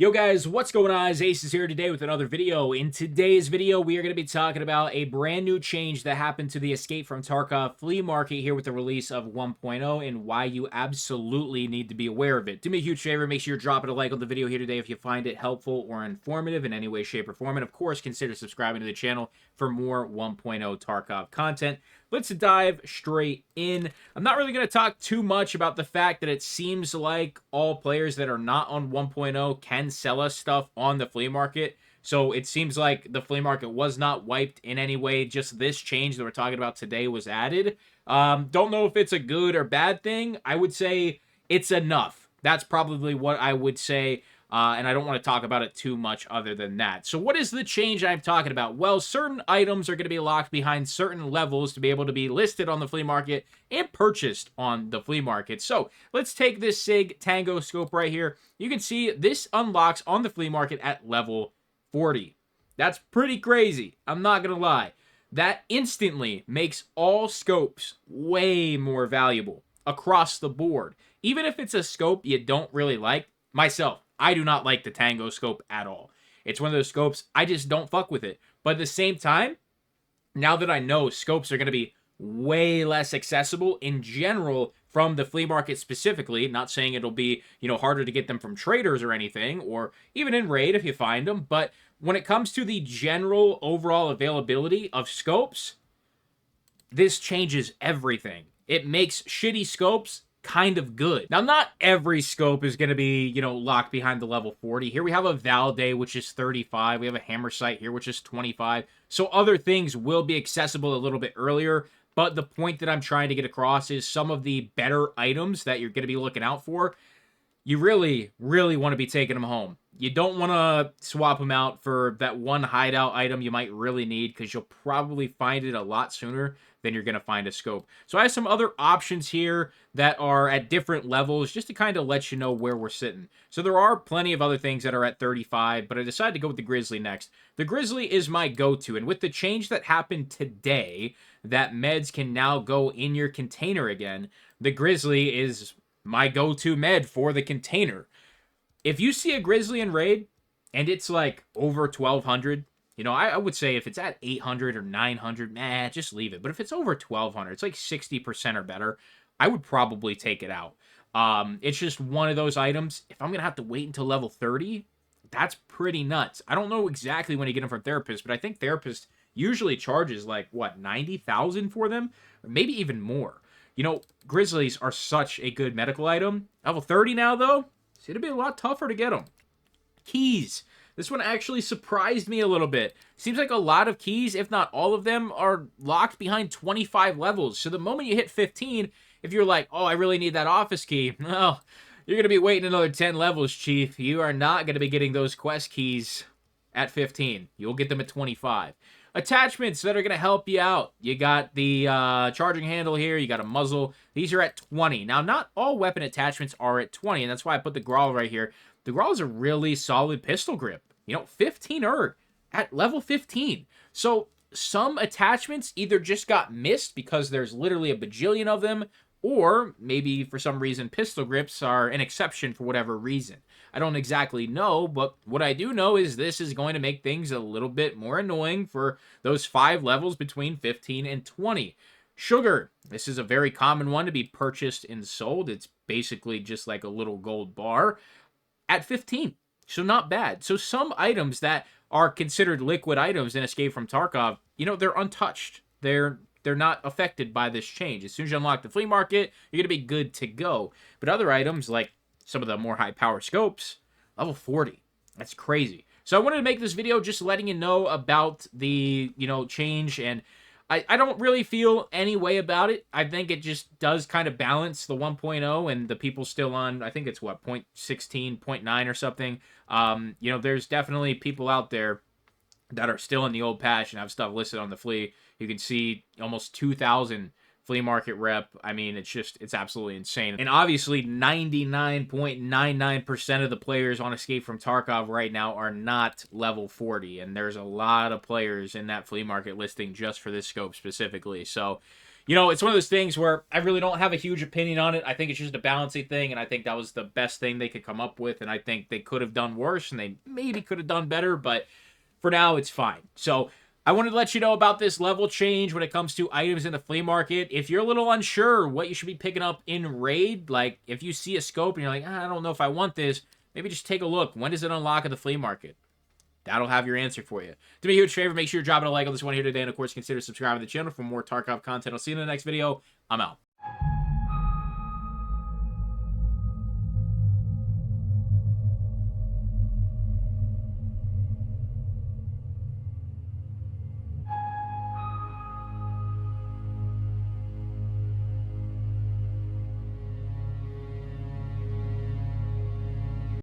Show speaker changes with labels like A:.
A: Yo guys, what's going on? Acez here today with another video. In today's video, we are going to be talking about a brand new change that happened to the Escape from Tarkov flea market here with the release of 1.0 and why you absolutely need to be aware of it. Do me a huge favor, make sure you're dropping a like on the video here today if you find it helpful or informative in any way, shape, or form. And of course, consider subscribing to the channel for more 1.0 Tarkov content. Let's dive straight in. I'm not really going to talk too much about the fact that it seems like all players that are not on 1.0 can sell us stuff on the flea market. So it seems like the flea market was not wiped in any way. Just this change that we're talking about today was added. Don't know if it's a good or bad thing. I would say it's enough. That's probably what I would say. And I don't want to talk about it too much other than that. So what is the change I'm talking about? Well, certain items are going to be locked behind certain levels to be able to be listed on the flea market and purchased on the flea market. So let's take this SIG Tango scope right here. You can see this unlocks on the flea market at level 40. That's pretty crazy. I'm not going to lie. That instantly makes all scopes way more valuable across the board. Even if it's a scope you don't really like, myself, I do not like the Tango scope at all. It's one of those scopes, I just don't fuck with it. But at the same time, now that I know scopes are going to be way less accessible in general from the flea market specifically, not saying it'll be, harder to get them from traders or anything, or even in raid if you find them, but when it comes to the general overall availability of scopes, this changes everything. It makes shitty scopes kind of good. Now, not every scope is going to be, locked behind the level 40. Here we have a Valday, which is 35. We have a Hammer Sight here, which is 25. So other things will be accessible a little bit earlier. But the point that I'm trying to get across is some of the better items that you're going to be looking out for, you really, really want to be taking them home. You don't want to swap them out for that one hideout item you might really need because you'll probably find it a lot sooner than you're going to find a scope. So I have some other options here that are at different levels just to kind of let you know where we're sitting. So there are plenty of other things that are at 35, but I decided to go with the Grizzly next. The Grizzly is my go-to, and with the change that happened today, that meds can now go in your container again, the Grizzly is my go-to med for the container. If you see a Grizzly in raid and it's like over 1200, I would say if it's at 800 or 900, just leave it. But if it's over 1200, it's like 60% or better, I would probably take it out. It's just one of those items. If I'm going to have to wait until level 30, that's pretty nuts. I don't know exactly when you get them from Therapist, but I think Therapist usually charges like, 90,000 for them? Or maybe even more. Grizzlies are such a good medical item. Level 30 now, though, it's going to be a lot tougher to get them. Keys. This one actually surprised me a little bit. Seems like a lot of keys, if not all of them, are locked behind 25 levels. So the moment you hit 15, if you're like, oh, I really need that office key, well, you're going to be waiting another 10 levels, Chief. You are not going to be getting those quest keys at 15. You'll get them at 25. Attachments that are going to help you out. You got the charging handle here. You got a muzzle. These are at 20. Now, not all weapon attachments are at 20, and that's why I put the Grawl right here. The Grawl is a really solid pistol grip. 15 erg at level 15. So some attachments either just got missed because there's literally a bajillion of them, or maybe for some reason pistol grips are an exception for whatever reason. I don't exactly know, but what I do know is this is going to make things a little bit more annoying for those 5 levels between 15 and 20. Sugar. This is a very common one to be purchased and sold. It's basically just like a little gold bar at 15. So not bad. So some items that are considered liquid items in Escape from Tarkov, they're untouched. They're not affected by this change. As soon as you unlock the flea market, you're going to be good to go. But other items, like some of the more high-power scopes, level 40. That's crazy. So I wanted to make this video just letting you know about the, change, and I don't really feel any way about it. I think it just does kind of balance the 1.0 and the people still on, I think it's what, 0.16, 0.9 or something. There's definitely people out there that are still in the old patch and have stuff listed on the flea. You can see almost 2,000 flea market rep. I mean, it's absolutely insane. And obviously 99.99% of the players on Escape from Tarkov right now are not level 40. And there's a lot of players in that flea market listing just for this scope specifically. So, You know, it's one of those things where I really don't have a huge opinion on it. I think it's just a balancing thing, and I think that was the best thing they could come up with, and I think they could have done worse, and they maybe could have done better, but for now, it's fine. So I wanted to let you know about this level change when it comes to items in the flea market. If you're a little unsure what you should be picking up in Raid, like if you see a scope and you're like, I don't know if I want this, maybe just take a look. When does it unlock in the flea market? That'll have your answer for you. Do me a huge favor, make sure you're dropping a like on this one here today, and of course, consider subscribing to the channel for more Tarkov content. I'll see you in the next video. I'm out.